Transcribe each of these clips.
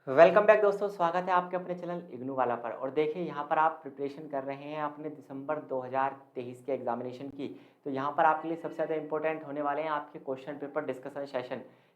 Welcome back दोस्तों, स्वागत है आपके अपने चैनल इग्नू वाला पर। और देखिए यहाँ पर आप प्रिपरेशन कर रहे हैं अपने दिसंबर 2023 के एग्जामिनेशन की। तो यहाँ पर आपके लिए सबसे ज़्यादा इंपॉर्टेंट होने वाले हैं आपके क्वेश्चन पेपर डिस्कशन सेशन,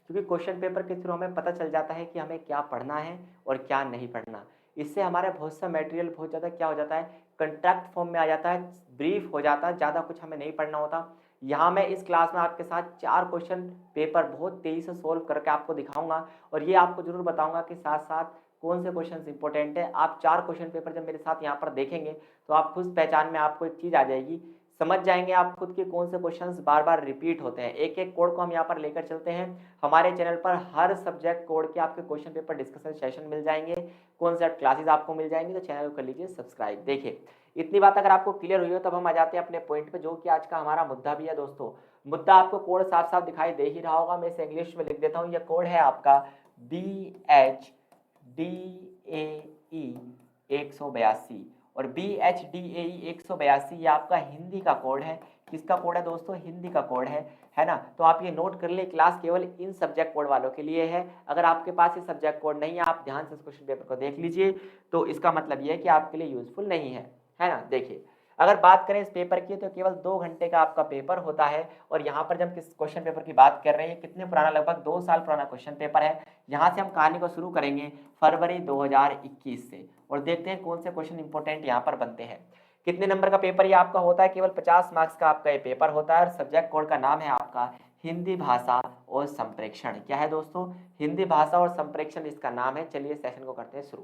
क्योंकि क्वेश्चन पेपर के थ्रू हमें पता चल जाता है कि हमें क्या पढ़ना है और क्या नहीं पढ़ना। इससे हमारा बहुत सा मटेरियल बहुत ज़्यादा क्या हो जाता है, कंट्रैक्ट फॉर्म में आ जाता है, ब्रीफ हो जाता है, ज़्यादा कुछ हमें नहीं पढ़ना होता। यहाँ मैं इस क्लास में आपके साथ 4 क्वेश्चन पेपर बहुत तेज़ी से सोल्व करके आपको दिखाऊंगा, और ये आपको जरूर बताऊंगा कि साथ साथ कौन से क्वेश्चन इंपॉर्टेंट है। आप 4 क्वेश्चन पेपर जब मेरे साथ यहाँ पर देखेंगे तो आप खुद पहचान में आपको एक चीज़ आ जाएगी, समझ जाएंगे आप खुद के कौन से क्वेश्चंस बार बार रिपीट होते हैं। एक एक कोड को हम यहाँ पर लेकर चलते हैं। हमारे चैनल पर हर सब्जेक्ट कोड के आपके क्वेश्चन पेपर डिस्कशन सेशन मिल जाएंगे, कॉन्सेप्ट क्लासेस आपको मिल जाएंगी। तो चैनल को कर लीजिए सब्सक्राइब। देखिए इतनी बात अगर आपको क्लियर हुई हो तब हम आ जाते हैं अपने पॉइंट पे, जो कि आज का हमारा मुद्दा भी है दोस्तों। मुद्दा आपको कोड साफ साफ दिखाई दे ही रहा होगा, मैं इसे इंग्लिश में लिख देता हूँ। यह कोड है आपका BHDAE 182, और BHDAE 182 ये आपका हिंदी का कोड है। किसका कोड है दोस्तों? हिंदी का कोड है ना। तो आप ये नोट कर ले, क्लास केवल इन सब्जेक्ट कोड वालों के लिए है। अगर आपके पास ये सब्जेक्ट कोड नहीं है, आप ध्यान से इस क्वेश्चन पेपर को देख लीजिए, तो इसका मतलब ये है कि आपके लिए यूजफुल नहीं है ना। देखिए अगर बात करें इस पेपर की तो केवल 2 घंटे का आपका पेपर होता है। और यहाँ पर जब किस क्वेश्चन पेपर की बात कर रहे हैं, कितने पुराना, लगभग 2 साल पुराना क्वेश्चन पेपर है। यहाँ से हम कहानी को शुरू करेंगे फरवरी 2021 से, और देखते हैं कौन से क्वेश्चन इंपॉर्टेंट यहाँ पर बनते हैं। कितने नंबर का पेपर ये आपका होता है? केवल 50 मार्क्स का आपका ये पेपर होता है। और सब्जेक्ट कोड का नाम है आपका हिंदी भाषा और संप्रेक्षण। क्या है दोस्तों? हिंदी भाषा और संप्रेक्षण इसका नाम है। चलिए सेशन को करते हैं शुरू।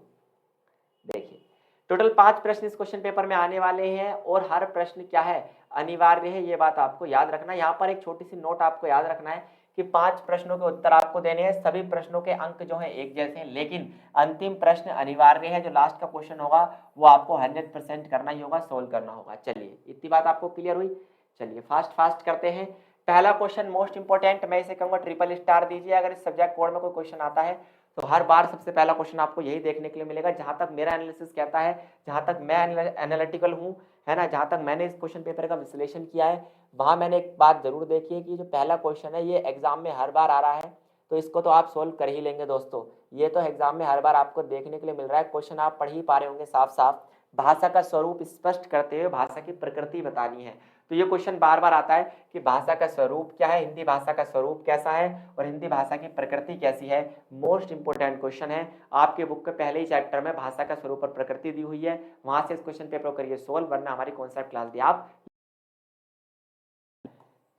देखिए टोटल 5 प्रश्न इस क्वेश्चन पेपर में आने वाले हैं, और हर प्रश्न क्या है, अनिवार्य है। ये बात आपको याद रखना। यहाँ पर एक छोटी सी नोट आपको याद रखना है कि 5 प्रश्नों के उत्तर आपको देने हैं। सभी प्रश्नों के अंक जो है एक जैसे हैं, लेकिन अंतिम प्रश्न अनिवार्य है। जो लास्ट का क्वेश्चन होगा वो आपको 100% करना ही होगा, सोल्व करना होगा। चलिए इतनी बात आपको क्लियर हुई। चलिए फास्ट फास्ट करते हैं। पहला क्वेश्चन मोस्ट इंपॉर्टेंट, मैं इसे कहूंगा ट्रिपल स्टार दीजिए। अगर इस सब्जेक्ट कोड में कोई क्वेश्चन आता है तो हर बार सबसे पहला क्वेश्चन आपको यही देखने के लिए मिलेगा। जहां तक मेरा एनालिसिस कहता है, जहां तक मैं एनालिटिकल हूं, है ना, जहां तक मैंने इस क्वेश्चन पेपर का विश्लेषण किया है, वहां मैंने एक बात जरूर देखी है कि जो पहला क्वेश्चन है ये एग्जाम में हर बार आ रहा है, तो इसको तो आप सोल्व कर ही लेंगे दोस्तों। ये तो एग्जाम में हर बार आपको देखने के लिए मिल रहा है। क्वेश्चन आप पढ़ ही पा रहे होंगे साफ साफ। भाषा का स्वरूप स्पष्ट करते हुए भाषा की प्रकृति बतानी है। तो ये क्वेश्चन बार बार आता है कि भाषा का स्वरूप क्या है, हिंदी भाषा का स्वरूप कैसा है, और हिंदी भाषा की प्रकृति कैसी है। मोस्ट इंपोर्टेंट क्वेश्चन है। आपके बुक के पहले ही चैप्टर में भाषा का स्वरूप और प्रकृति दी हुई है, वहां से इस क्वेश्चन पेपर को करिए सोल्व, वरना हमारी कॉन्सेप्ट क्लास भी आप।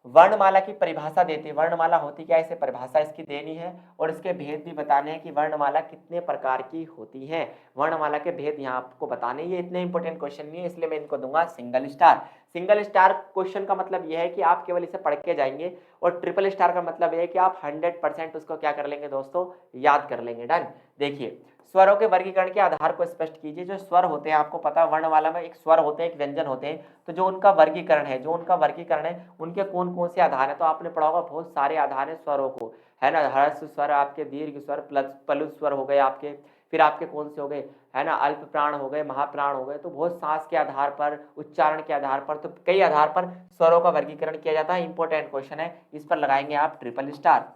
वर्णमाला की परिभाषा देते, वर्णमाला होती क्या है, इसे परिभाषा इसकी देनी है, और इसके भेद भी बताने हैं कि वर्णमाला कितने प्रकार की होती है। वर्णमाला के भेद यहाँ आपको बताने। ये इतने इंपॉर्टेंट क्वेश्चन नहीं है, इसलिए मैं इनको दूंगा single star. Single star question का मतलब यह है कि आप केवल इसे पढ़ के जाएंगे, और ट्रिपल स्टार का मतलब यह है कि आप 100% उसको क्या कर लेंगे दोस्तों, याद कर लेंगे। डन। देखिए स्वरों के वर्गीकरण के आधार को स्पष्ट कीजिए। जो स्वर होते हैं, आपको पता है वर्णमाला में एक स्वर होते हैं, एक व्यंजन होते हैं, तो जो उनका वर्गीकरण है, उनके कौन कौन से आधार है। तो आपने पढ़ा होगा बहुत सारे आधार है स्वरों को, है ना। हर्ष स्वर, आपके दीर्घ स्वर, प्लुत स्वर हो गए आपके, फिर आपके कौन से हो गए, है ना, अल्प प्राण हो गए, महाप्राण हो गए। तो बहुत सांस के आधार पर, उच्चारण के आधार पर, तो कई आधार पर स्वरों का वर्गीकरण किया जाता है। इंपॉर्टेंट क्वेश्चन है, इस पर लगाएंगे आप ट्रिपल स्टार।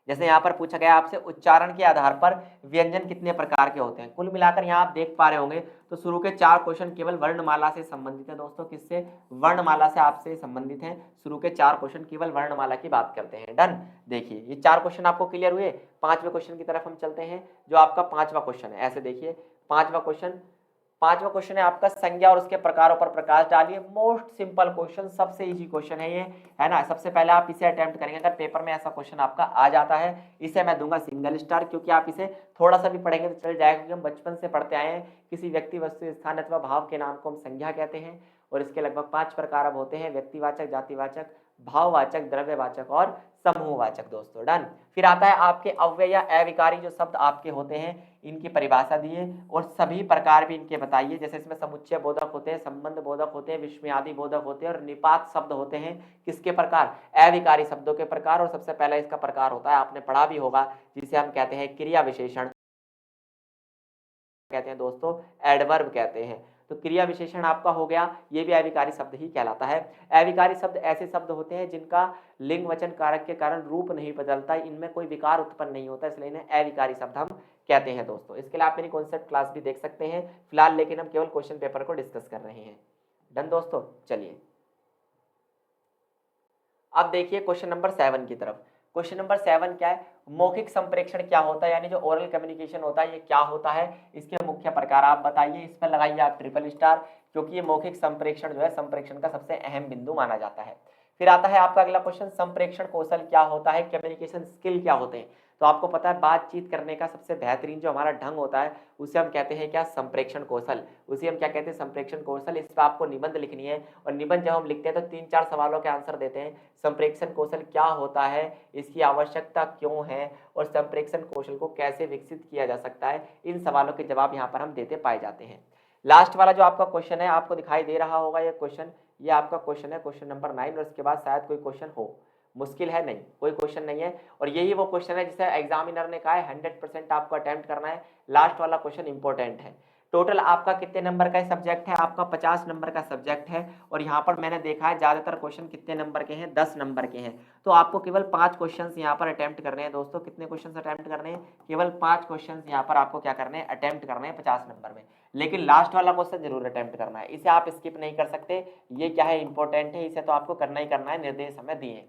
जैसे यहाँ पर पूछा गया आपसे उच्चारण के आधार पर व्यंजन कितने प्रकार के होते हैं। कुल मिलाकर यहाँ आप देख पा रहे होंगे तो शुरू के 4 क्वेश्चन केवल वर्णमाला से संबंधित है दोस्तों। किससे? वर्णमाला से आपसे संबंधित है। शुरू के 4 क्वेश्चन केवल वर्णमाला की बात करते हैं। डन। देखिए ये 4 क्वेश्चन आपको क्लियर हुए। 5वें क्वेश्चन की तरफ हम चलते हैं, जो आपका 5वां क्वेश्चन है। ऐसे देखिए 5वां क्वेश्चन है आपका संज्ञा और उसके प्रकारों पर प्रकाश डालिए। मोस्ट सिंपल क्वेश्चन, सबसे इजी क्वेश्चन है ये, है ना। सबसे पहले आप इसे अटेम्प्ट करेंगे। अगर पेपर में ऐसा क्वेश्चन आपका आ जाता है, इसे मैं दूंगा सिंगल स्टार, क्योंकि आप इसे थोड़ा सा भी पढ़ेंगे तो चल जाएगा, क्योंकि हम बचपन से पढ़ते आए हैं। किसी व्यक्ति, वस्तु, स्थान अथवा भाव के नाम को हम संज्ञा कहते हैं, और इसके लगभग 5 प्रकार अब होते हैं: व्यक्तिवाचक, जातिवाचक, भाववाचक, द्रव्यवाचक और समूहवाचक दोस्तों। डन। फिर आता है आपके अव्यय या अविकारी जो शब्द आपके होते हैं, इनकी परिभाषा दिए, और सभी प्रकार भी इनके बताइए। जैसे इसमें समुच्चय बोधक होते हैं, संबंध बोधक होते हैं, विस्मयादि बोधक होते हैं, और निपात शब्द होते हैं। किसके प्रकार? अविकारी शब्दों के प्रकार। और सबसे पहला इसका प्रकार होता है, आपने पढ़ा भी होगा, जिसे हम कहते हैं क्रिया विशेषण कहते हैं दोस्तों, एडवर्ब कहते हैं। तो क्रिया विशेषण आपका हो गया, ये भी अविकारी शब्द ही कहलाता है। अविकारी शब्द ऐसे शब्द होते हैं जिनका लिंग वचन कारक के कारण रूप नहीं बदलता, इनमें कोई विकार उत्पन्न नहीं होता, इसलिए इन्हें अविकारी शब्द हम कहते हैं दोस्तों। इसके लिए आप मेरी कॉन्सेप्ट क्लास भी देख सकते हैं फिलहाल, लेकिन हम केवल क्वेश्चन पेपर को डिस्कस कर रहे हैं। डन दोस्तों, चलिए अब देखिए क्वेश्चन नंबर 7 की तरफ। क्वेश्चन नंबर 7 क्या है, मौखिक संप्रेषण क्या होता है, यानी जो ओरल कम्युनिकेशन होता है ये क्या होता है, इसके मुख्य प्रकार आप बताइए। इस पर लगाइए आप ट्रिपल स्टार, क्योंकि ये मौखिक संप्रेषण जो है संप्रेषण का सबसे अहम बिंदु माना जाता है। फिर आता है आपका अगला क्वेश्चन, संप्रेषण कौशल क्या होता है, कम्युनिकेशन स्किल क्या होते हैं। तो आपको पता है बातचीत करने का सबसे बेहतरीन जो हमारा ढंग होता है उसे हम कहते हैं क्या, संप्रेषण कौशल। उसे हम क्या कहते हैं, संप्रेषण कौशल। इस पर आपको निबंध लिखनी है, और निबंध जब हम लिखते हैं तो 3-4 सवालों के आंसर देते हैं। संप्रेषण कौशल क्या होता है, इसकी आवश्यकता क्यों है, और संप्रेषण कौशल को कैसे विकसित किया जा सकता है, इन सवालों के जवाब यहाँ पर हम देते पाए जाते हैं। लास्ट वाला जो आपका क्वेश्चन है, आपको दिखाई दे रहा होगा ये क्वेश्चन, ये आपका क्वेश्चन है क्वेश्चन नंबर 9, और इसके बाद शायद कोई क्वेश्चन हो। मुश्किल है नहीं, कोई क्वेश्चन नहीं है, और यही वो क्वेश्चन है जिसे एग्जामिनर ने कहा है 100% आपको अटेम्प्ट करना है। लास्ट वाला क्वेश्चन इंपॉर्टेंट है। टोटल आपका कितने नंबर का सब्जेक्ट है, आपका 50 नंबर का सब्जेक्ट है, और यहाँ पर मैंने देखा है ज्यादातर क्वेश्चन कितने नंबर के हैं, 10 नंबर के हैं। तो आपको केवल 5 क्वेश्चन यहाँ पर अटेम्प्ट करने हैं दोस्तों। कितने क्वेश्चन अटेम्प्ट करने हैं, केवल 5 क्वेश्चन यहाँ पर आपको क्या करने हैं, अटेम्प्ट करने हैं 50 नंबर में। लेकिन लास्ट वाला क्वेश्चन जरूर अटेम्प्ट करना है, इसे आप स्किप नहीं कर सकते। ये क्या है, इंपॉर्टेंट है, इसे तो आपको करना ही करना है, निर्देश हमें दिए।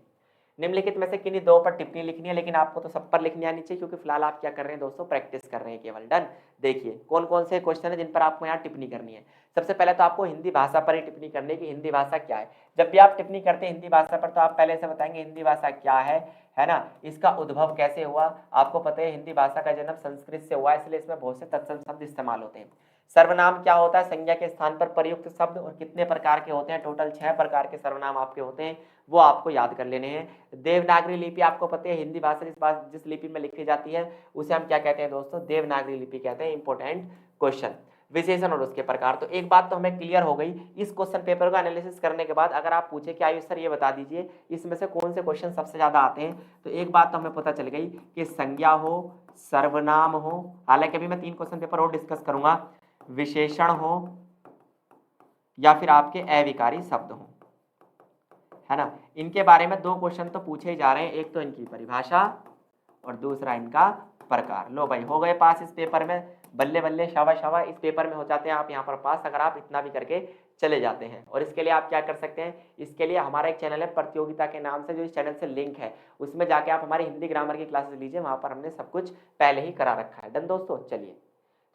निम्नलिखित में से किन्हीं 2 पर टिप्पणी लिखनी है, लेकिन आपको तो सब पर लिखनी आनी चाहिए, क्योंकि फिलहाल आप क्या कर रहे हैं दोस्तों, प्रैक्टिस कर रहे हैं केवल। डन, देखिए कौन कौन से क्वेश्चन है जिन पर आपको यहाँ टिप्पणी करनी है। सबसे पहले तो आपको हिंदी भाषा पर ही टिप्पणी करनी है कि हिंदी भाषा क्या है। जब भी आप टिप्पणी करते हैं हिंदी भाषा पर, तो आप पहले से बताएंगे हिंदी भाषा क्या है ना, इसका उद्भव कैसे हुआ। आपको पता है हिंदी भाषा का जन्म संस्कृत से हुआ, इसलिए इसमें बहुत से तत्सम शब्द इस्तेमाल होते हैं। सर्वनाम क्या होता है, संज्ञा के स्थान पर प्रयुक्त शब्द, और कितने प्रकार के होते हैं, टोटल 6 प्रकार के सर्वनाम आपके होते हैं, वो आपको याद कर लेने हैं। देवनागरी लिपि आपको पता है, हिंदी भाषा जिस लिपि में लिखी जाती है उसे हम क्या कहते हैं दोस्तों, देवनागरी लिपि कहते हैं। Important question. विशेषण और उसके प्रकार, तो एक बात तो हमें क्लियर हो गई। इस क्वेश्चन पेपर का एनालिसिस करने के बाद अगर आप पूछे कि आयुष सर ये बता दीजिए इसमें से कौन से क्वेश्चन सबसे ज्यादा आते हैं, तो एक बात तो हमें पता चल गई कि संज्ञा हो, सर्वनाम हो, हालांकि अभी मैं 3 क्वेश्चन पेपर और डिस्कस करूंगा, विशेषण हो, या फिर आपके अविकारी शब्द हो, है ना। इनके बारे में 2 क्वेश्चन तो पूछे ही जा रहे हैं, एक तो इनकी परिभाषा और दूसरा इनका प्रकार। लो भाई हो गए पास इस पेपर में, बल्ले बल्ले, शाबाश शाबाश, इस पेपर में हो जाते हैं आप यहाँ पर पास, अगर आप इतना भी करके चले जाते हैं। और इसके लिए आप क्या कर सकते हैं, इसके लिए हमारा एक चैनल है प्रतियोगिता के नाम से, जो इस चैनल से लिंक है, उसमें जाके आप हमारी हिंदी ग्रामर की क्लासेस लीजिए, वहां पर हमने सब कुछ पहले ही करा रखा है। डन दोस्तों, चलिए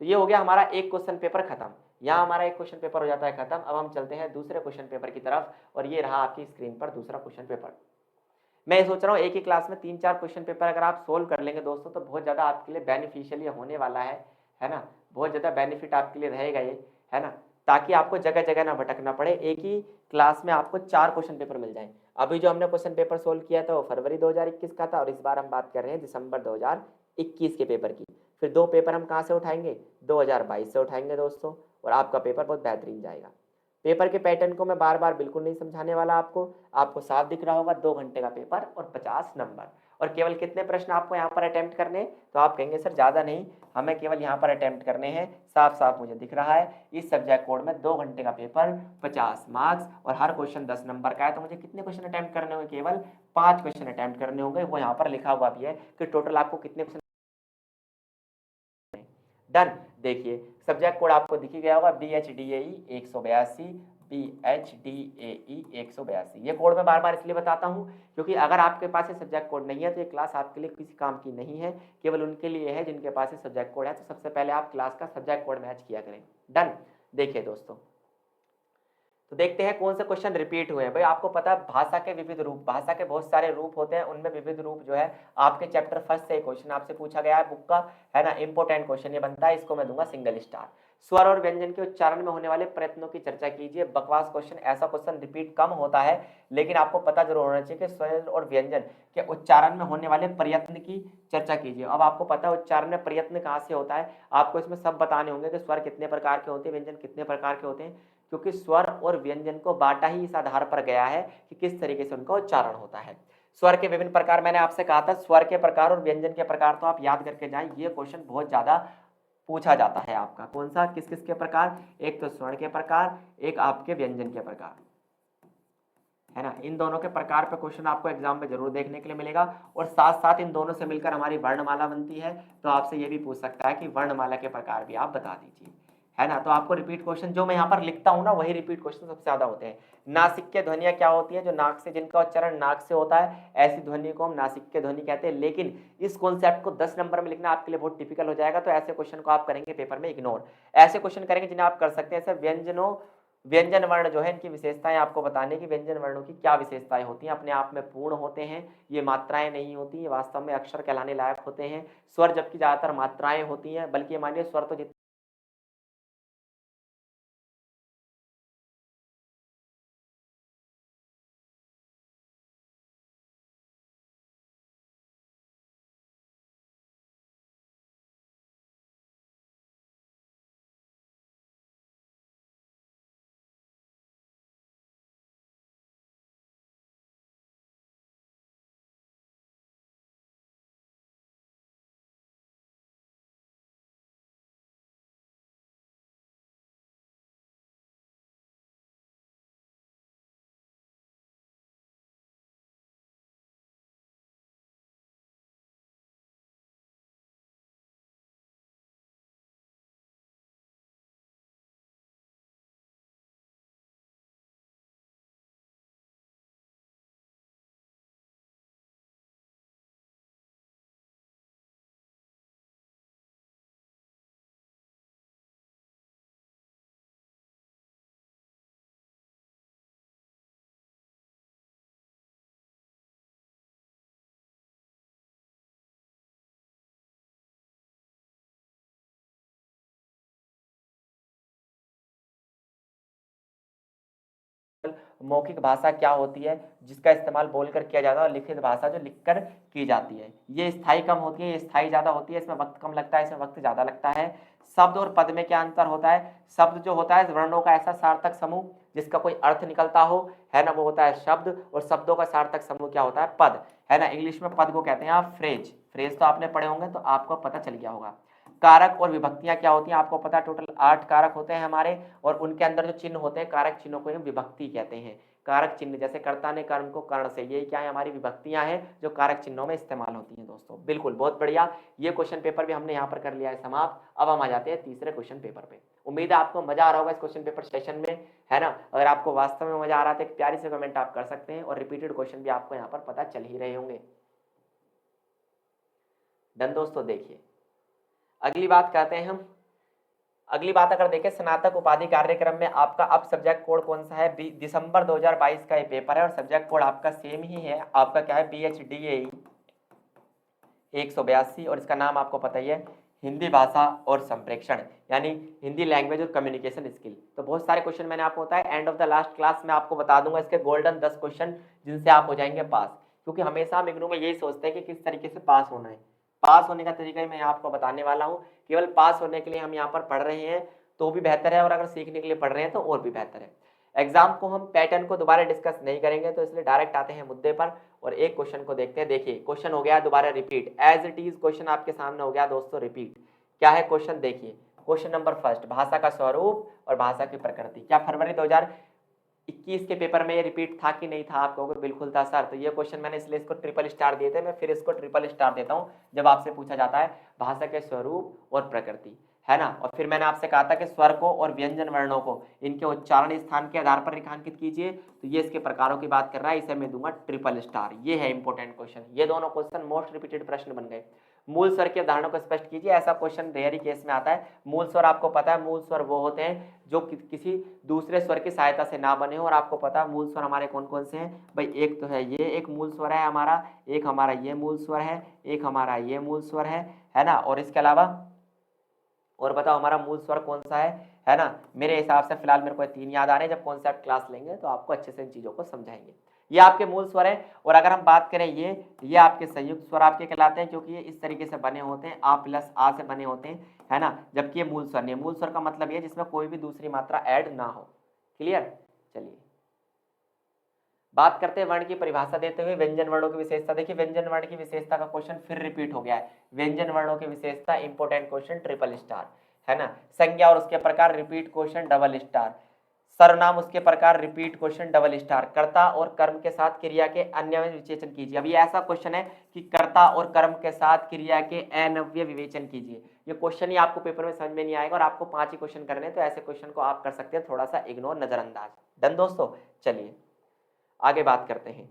तो ये हो गया हमारा एक क्वेश्चन पेपर खत्म। यहाँ हमारा एक क्वेश्चन पेपर हो जाता है खत्म। अब हम चलते हैं दूसरे क्वेश्चन पेपर की तरफ, और ये रहा आपकी स्क्रीन पर दूसरा क्वेश्चन पेपर। मैं सोच रहा हूँ एक ही क्लास में 3-4 क्वेश्चन पेपर अगर आप सोल्व कर लेंगे दोस्तों, तो बहुत ज़्यादा आपके लिए बेनिफिशियल ये होने वाला है ना। बहुत ज़्यादा बेनिफिट आपके लिए रहेगा ये, है ना, ताकि आपको जगह जगह ना भटकना पड़े, एक ही क्लास में आपको 4 क्वेश्चन पेपर मिल जाए। अभी जो हमने क्वेश्चन पेपर सोल्व किया था वो फरवरी 2021 का था, और इस बार हम बात कर रहे हैं दिसंबर 2021 के पेपर की। फिर 2 पेपर हम कहाँ से उठाएंगे, 2022 से उठाएंगे दोस्तों, और आपका पेपर बहुत बेहतरीन जाएगा। पेपर के पैटर्न को मैं बार बार बिल्कुल नहीं समझाने वाला आपको साफ दिख रहा होगा, 2 घंटे का पेपर और 50 नंबर, और केवल कितने प्रश्न आपको यहाँ पर अटेम्प्ट करने, तो आप कहेंगे सर ज़्यादा नहीं, हमें केवल यहाँ पर अटेम्प्ट करने हैं, साफ साफ मुझे दिख रहा है। इस सब्जेक्ट कोड में 2 घंटे का पेपर, 50 मार्क्स, और हर क्वेश्चन 10 नंबर का है, तो मुझे कितने क्वेश्चन अटेम्प्ट करने होंगे, केवल 5 क्वेश्चन अटेम्प्ट करने होंगे। वो यहाँ पर लिखा हुआ भी है कि टोटल आपको कितने क्वेश्चन। डन, देखिए सब्जेक्ट कोड आपको दिख ही गया होगा, BHDAE 182, BHDAE 182। ये कोड मैं बार बार इसलिए बताता हूँ क्योंकि अगर आपके पास ये सब्जेक्ट कोड नहीं है तो ये क्लास आपके लिए किसी काम की नहीं है, केवल उनके लिए है जिनके पास ये सब्जेक्ट कोड है। तो सबसे पहले आप क्लास का सब्जेक्ट कोड मैच किया करें। डन, देखिए दोस्तों, तो देखते हैं कौन से क्वेश्चन रिपीट हुए हैं। भाई आपको पता है भाषा के विविध रूप, भाषा के बहुत सारे रूप होते हैं, उनमें विविध रूप जो है आपके चैप्टर फर्स्ट से क्वेश्चन आपसे पूछा गया है बुक का, है ना। इंपॉर्टेंट क्वेश्चन ये बनता है, इसको मैं दूंगा सिंगल स्टार। स्वर और व्यंजन के उच्चारण में होने वाले प्रयत्नों की चर्चा कीजिए। बकवास क्वेश्चन, ऐसा क्वेश्चन रिपीट कम होता है, लेकिन आपको पता जरूर होना चाहिए कि स्वर और व्यंजन के उच्चारण में होने वाले प्रयत्न की चर्चा कीजिए। अब आपको पता है उच्चारण में प्रयत्न कहाँ से होता है, आपको इसमें सब बताने होंगे कि स्वर कितने प्रकार के होते हैं, व्यंजन कितने प्रकार के होते हैं, क्योंकि स्वर और व्यंजन को बांटा ही इस आधार पर गया है कि किस तरीके से उनका उच्चारण होता है। स्वर के विभिन्न प्रकार, मैंने आपसे कहा था स्वर के प्रकार और व्यंजन के प्रकार, तो आप याद करके जाएं, ये क्वेश्चन बहुत ज्यादा पूछा जाता है आपका। कौन सा, किस किस के प्रकार, एक तो स्वर के प्रकार, एक आपके व्यंजन के प्रकार, है ना। इन दोनों के प्रकार पे क्वेश्चन आपको एग्जाम में जरूर देखने के लिए मिलेगा। और साथ साथ इन दोनों से मिलकर हमारी वर्णमाला बनती है, तो आपसे ये भी पूछ सकता है कि वर्णमाला के प्रकार भी आप बता दीजिए, है ना। तो आपको रिपीट क्वेश्चन जो मैं यहाँ पर लिखता हूँ ना, वही रिपीट क्वेश्चन सबसे ज्यादा होते हैं। नासिक्य ध्वनियां क्या होती है? जो नाक से, जिनका उच्चारण नाक से होता है, ऐसी ध्वनि को हम नासिक्य ध्वनि कहते हैं। लेकिन इस कॉन्सेप्ट को 10 नंबर में लिखना आपके लिए बहुत टिपिकल हो जाएगा, तो ऐसे क्वेश्चन को आप करेंगे पेपर में इग्नोर। ऐसे क्वेश्चन करेंगे जिन्हें आप कर सकते हैं, ऐसे व्यंजन वर्ण जो है इनकी विशेषताएं आपको बताने की, व्यंजन वर्णों की क्या विशेषताएं होती हैं, अपने आप में पूर्ण होते हैं, ये मात्राएं नहीं होती, ये वास्तव में अक्षर कहलाने लायक होते हैं। स्वर जबकि ज्यादातर मात्राएं होती हैं, बल्कि मानिए स्वर तो मौखिक भाषा क्या होती है, जिसका इस्तेमाल बोलकर किया जाता है, और लिखित भाषा जो लिखकर की जाती है। ये स्थाई कम होती है, ये स्थाई ज्यादा होती है, इसमें वक्त कम लगता है, इसमें वक्त ज्यादा लगता है। शब्द और पद में क्या अंतर होता है? शब्द जो होता है वर्णों का ऐसा सार्थक समूह जिसका कोई अर्थ निकलता हो, है ना, वो होता है शब्द। और शब्दों का सार्थक समूह क्या होता है? पद, है ना। इंग्लिश में पद को कहते हैं आप फ्रेज। फ्रेज तो आपने पढ़े होंगे, तो आपको पता चल गया होगा। कारक और विभक्तियां क्या होती हैं आपको पता है? टोटल 8 कारक होते हैं हमारे, और उनके अंदर जो चिन्ह होते हैं कारक चिन्हों को हम विभक्ति कहते हैं। कारक चिन्ह जैसे कर्ता ने कर्म को कर्ण से, ये क्या है? हमारी विभक्तियां हैं जो कारक चिन्हों में इस्तेमाल होती हैं दोस्तों। बिल्कुल, बहुत बढ़िया। ये क्वेश्चन पेपर भी हमने यहाँ पर कर लिया है समाप्त। अब हम आ जाते हैं तीसरे क्वेश्चन पेपर पे। उम्मीद है आपको मजा आ रहा होगा इस क्वेश्चन पेपर सेशन में, है ना। अगर आपको वास्तव में मजा आ रहा है तो एक प्यारी से कमेंट आप कर सकते हैं, और रिपीटेड क्वेश्चन भी आपको यहाँ पर पता चल ही रहे होंगे। डन दोस्तों, देखिए अगली बात कहते हैं हम। अगली बात अगर देखें, स्नातक उपाधि कार्यक्रम में आपका अब सब्जेक्ट कोड कौन सा है? दिसंबर 2022 का ये पेपर है, और सब्जेक्ट कोड आपका सेम ही है। आपका क्या है? BHDAE 182, और इसका नाम आपको पता ही है, हिंदी भाषा और संप्रेषण, यानी हिंदी लैंग्वेज और कम्युनिकेशन स्किल। तो बहुत सारे क्वेश्चन मैंने आपको बताया, end of the last class में आपको बता दूंगा इसके गोल्डन 10 क्वेश्चन जिनसे आप हो जाएंगे पास। क्योंकि हमेशा हम इग्नू में यही सोचते हैं कि किस तरीके से पास होना है। पास होने का तरीका ही मैं आपको बताने वाला हूँ। केवल पास होने के लिए हम यहाँ पर पढ़ रहे हैं तो भी बेहतर है, और अगर सीखने के लिए पढ़ रहे हैं तो और भी बेहतर है। एग्जाम को हम पैटर्न को दोबारा डिस्कस नहीं करेंगे, तो इसलिए डायरेक्ट आते हैं मुद्दे पर, और एक क्वेश्चन को देखते हैं। देखिए क्वेश्चन हो गया दोबारा repeat, as it is question आपके सामने हो गया दोस्तों रिपीट। क्या है क्वेश्चन? देखिए क्वेश्चन नंबर फर्स्ट, भाषा का स्वरूप और भाषा की प्रकृति। क्या फरवरी 2021 के पेपर में ये रिपीट था कि नहीं था? आप कहोगे बिल्कुल था सर। तो ये क्वेश्चन मैंने इसलिए इसको ट्रिपल स्टार दिए थे, मैं फिर इसको ट्रिपल स्टार देता हूँ जब आपसे पूछा जाता है भाषा के स्वरूप और प्रकृति, है ना। और फिर मैंने आपसे कहा था कि स्वर को और व्यंजन वर्णों को इनके उच्चारण स्थान के आधार पर रेखांकित कीजिए। तो ये इसके प्रकारों की बात कर रहा है, इसे मैं दूंगा ट्रिपल स्टार। ये है इंपॉर्टेंट क्वेश्चन। ये दोनों क्वेश्चन मोस्ट रिपीटेड प्रश्न बन गए। मूल स्वर की अवधारणा को स्पष्ट कीजिए। ऐसा क्वेश्चन रेयर ही केस में आता है। मूल स्वर आपको पता है, मूल स्वर वो होते हैं जो किसी दूसरे स्वर की सहायता से ना बने हो। और आपको पता है मूल स्वर हमारे कौन कौन से हैं भाई? एक तो है ये, एक मूल स्वर है हमारा, एक हमारा ये मूल स्वर है, एक हमारा ये मूल स्वर है ना। और इसके अलावा और बताओ हमारा मूल स्वर कौन सा है ना। मेरे हिसाब से फिलहाल मेरे को 3 याद आ रहे हैं। जब कॉन्सेप्ट क्लास लेंगे तो आपको अच्छे से इन चीजों को समझाएंगे। ये आपके मूल स्वर है। और अगर हम बात करें ये आपके संयुक्त स्वर आपके कहलाते हैं, क्योंकि ये इस तरीके से बने होते हैं, आ प्लस आ से बने होते हैं, है ना। जबकि ये मूल स्वर नहीं। मूल स्वर का मतलब ये जिसमें कोई भी दूसरी मात्रा ऐड ना हो। क्लियर? चलिए बात करते हैं वर्ण की परिभाषा देते हुए व्यंजन वर्णों की विशेषता। देखिए व्यंजन वर्ण की विशेषता का क्वेश्चन फिर रिपीट हो गया है। व्यंजन वर्णों की विशेषता इंपोर्टेंट क्वेश्चन ट्रिपल स्टार, है ना। संज्ञा और उसके प्रकार रिपीट क्वेश्चन डबल स्टार। सर्वनाम उसके प्रकार, रिपीट क्वेश्चन, डबल स्टार। कर्ता और कर्म के साथ क्रिया के अन्वय विवेचन कीजिए। अभी ऐसा क्वेश्चन है कि कर्ता और कर्म के साथ क्रिया के अन्वय विवेचन कीजिए। ये क्वेश्चन ही आपको पेपर में समझ में नहीं आएगा और आपको 5 ही क्वेश्चन करने हैं, तो ऐसे क्वेश्चन को आप कर सकते हैं थोड़ा सा इग्नोर, नजरअंदाज। डन दोस्तों, चलिए आगे बात करते हैं।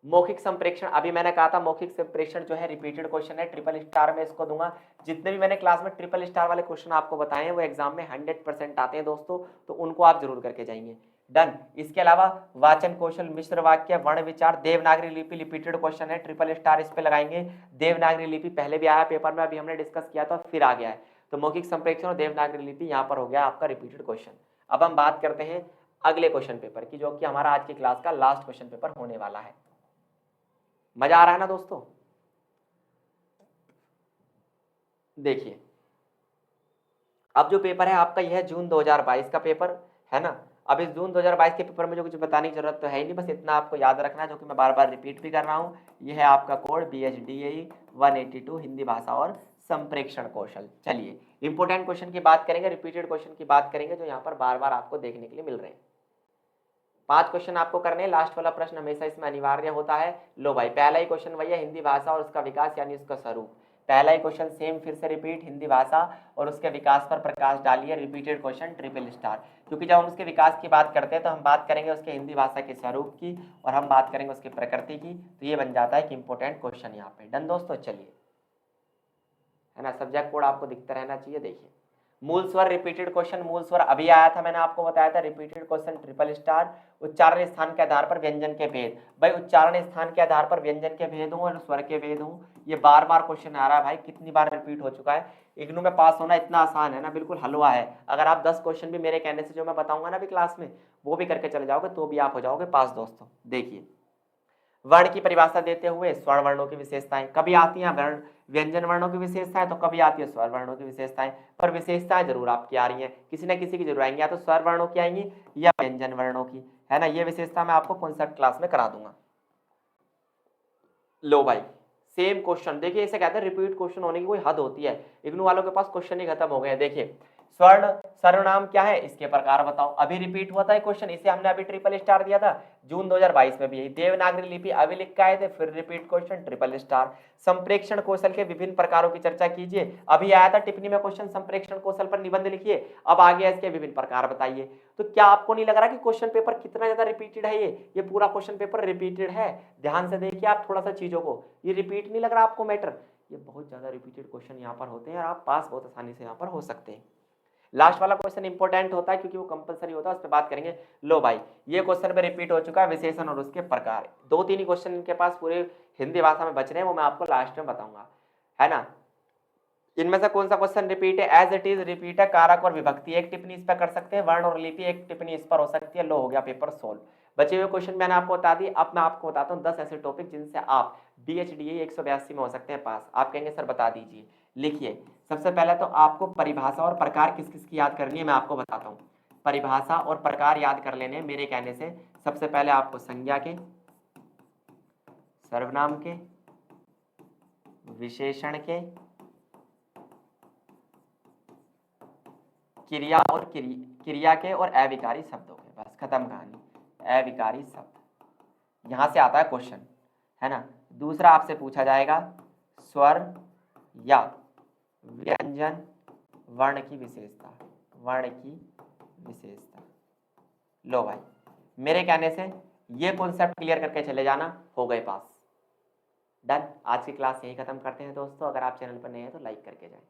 मौखिक संप्रेषण, अभी मैंने कहा था मौखिक संप्रेषण जो है रिपीटेड क्वेश्चन है, ट्रिपल स्टार में इसको दूंगा। जितने भी मैंने क्लास में ट्रिपल स्टार वाले क्वेश्चन आपको बताए हैं वो एग्जाम में 100% आते हैं दोस्तों, तो उनको आप जरूर करके जाएंगे। डन। इसके अलावा वाचन कौशल, मिश्र वाक्य, वर्ण विचार, देवनागरी लिपि रिपीटेड क्वेश्चन है, ट्रिपल स्टार इस पे लगाएंगे। देवनागरी लिपि पहले भी आया पेपर में, अभी हमने डिस्कस किया था, फिर आ गया है, तो मौखिक संप्रेषण और देवनागरी लिपि यहाँ पर हो गया आपका रिपीटेड क्वेश्चन। अब हम बात करते हैं अगले क्वेश्चन पेपर की, जो कि हमारा आज की क्लास का लास्ट क्वेश्चन पेपर होने वाला है। मजा आ रहा है ना दोस्तों? देखिए, अब जो पेपर है आपका यह है जून 2022 का पेपर है ना। अब इस जून 2022 के पेपर में जो कुछ बताने की जरूरत तो है ही नहीं, बस इतना आपको याद रखना है, जो कि मैं बार बार रिपीट भी कर रहा हूँ। यह है आपका कोड BHDAE 182 हिंदी भाषा और संप्रेषण कौशल। चलिए इंपोर्टेंट क्वेश्चन की बात करेंगे, रिपीटेड क्वेश्चन की बात करेंगे, जो यहाँ पर बार बार आपको देखने के लिए मिल रहे हैं। 5 क्वेश्चन आपको करने हैं, लास्ट वाला प्रश्न हमेशा इसमें अनिवार्य होता है। लो भाई, पहला ही क्वेश्चन वही है, हिंदी भाषा और उसका विकास यानी उसका स्वरूप। पहला ही क्वेश्चन सेम फिर से रिपीट, हिंदी भाषा और उसके विकास पर प्रकाश डालिए, रिपीटेड क्वेश्चन, ट्रिपल स्टार। क्योंकि जब हम उसके विकास की बात करते हैं तो हम बात करेंगे उसके हिंदी भाषा के स्वरूप की और हम बात करेंगे उसकी प्रकृति की, तो ये बन जाता है कि इंपॉर्टेंट क्वेश्चन यहाँ पे। डन दोस्तों, चलिए, है ना, सब्जेक्ट कोड आपको दिखता रहना चाहिए। देखिए, मूल स्वर रिपीटेड क्वेश्चन, मूल स्वर अभी आया था, मैंने आपको बताया था, रिपीटेड क्वेश्चन, ट्रिपल स्टार। उच्चारण स्थान के आधार पर व्यंजन के भेद, भाई उच्चारण स्थान के आधार पर व्यंजन के भेद हूं और स्वर के भेद हूं, ये बार बार क्वेश्चन आ रहा है भाई, कितनी बार रिपीट हो चुका है। इग्नू में पास होना इतना आसान है ना, बिल्कुल हलवा है। अगर आप 10 क्वेश्चन भी मेरे कहने से जो मैं बताऊंगा ना अभी क्लास में, वो भी करके चले जाओगे तो भी आप हो जाओगे पास दोस्तों। देखिए, वर्ण की परिभाषा देते हुए स्वर्ण वर्णों की विशेषताएं, कभी आती हैं वर्ण व्यंजन वर्णों की विशेषताएं तो कभी आती है स्वर वर्णों की विशेषताएं, पर विशेषताएं जरूर आपकी आ रही हैं, किसी न किसी की जरूर आएंगी, या तो स्वर वर्णों की आएंगी या व्यंजन वर्णों की, है ना। ये विशेषता मैं आपको कॉन्सेप्ट क्लास में करा दूंगा। लो भाई, सेम क्वेश्चन देखिए, इसे कहते हैं रिपीट क्वेश्चन होने की कोई हद होती है, इग्नू वालों के पास क्वेश्चन ही खत्म हो गए। देखिए, स्वर्ण सर्वनाम क्या है, इसके प्रकार बताओ, अभी रिपीट हुआ था क्वेश्चन, इसे हमने अभी ट्रिपल स्टार दिया था जून 2022 में भी। यही देवनागरी लिपि अभी लिख के आए थे, फिर रिपीट क्वेश्चन, ट्रिपल स्टार। संप्रेक्षण कौशल के विभिन्न प्रकारों की चर्चा कीजिए, अभी आया था टिप्पणी में क्वेश्चन, संप्रेक्षण कौशल पर निबंध लिखिए, अब आ गया इसके विभिन्न प्रकार बताइए। तो क्या आपको नहीं लग रहा कि क्वेश्चन पेपर कितना ज्यादा रिपीटेड है? ये पूरा क्वेश्चन पेपर रिपीटेड है, ध्यान से देखिए आप थोड़ा सा चीजों को, ये रिपीट नहीं लग रहा आपको मैटर? ये बहुत ज्यादा रिपीटेड क्वेश्चन यहाँ पर होते हैं और आप पास बहुत आसानी से यहाँ पर हो सकते हैं। लास्ट वाला क्वेश्चन इंपॉर्टेंट होता है क्योंकि वो कंपलसरी होता है, उस पर बात करेंगे। लो भाई, ये क्वेश्चन पे रिपीट हो चुका है, विशेषण और उसके प्रकार। 2-3 ही क्वेश्चन इनके पास पूरे हिंदी भाषा में बच रहे हैं, वो मैं आपको लास्ट में बताऊंगा, है ना। इनमें से कौन सा क्वेश्चन रिपीट है? एज इट इज रिपीट है, कारक और विभक्ति एक टिप्पणी इस पर कर सकते हैं, वर्ण और लिपि एक टिप्पणी इस पर हो सकती है। लो, हो गया पेपर सोल्व। बचे हुए क्वेश्चन मैंने आपको बता दी, अब मैं आपको बताता हूँ 10 ऐसे टॉपिक जिनसे आप BHDAE 182 में हो सकते हैं पास। आप कहेंगे सर बता दीजिए, लिखिए। सबसे पहले तो आपको परिभाषा और प्रकार किस किस की याद करनी है मैं आपको बताता हूँ। परिभाषा और प्रकार याद कर लेने मेरे कहने से। सबसे पहले आपको संज्ञा के, सर्वनाम के, विशेषण के, क्रिया और क्रिया के और अविकारी शब्दों के, बस खत्म कहानी। अविकारी शब्द, यहां से आता है क्वेश्चन, है ना। दूसरा आपसे पूछा जाएगा स्वर या व्यंजन वर्ण की विशेषता, वर्ण की विशेषता। लो भाई, मेरे कहने से ये कॉन्सेप्ट क्लियर करके चले जाना, हो गए पास। डन। आज की क्लास यही खत्म करते हैं दोस्तों, अगर आप चैनल पर नए हैं तो लाइक करके जाएं।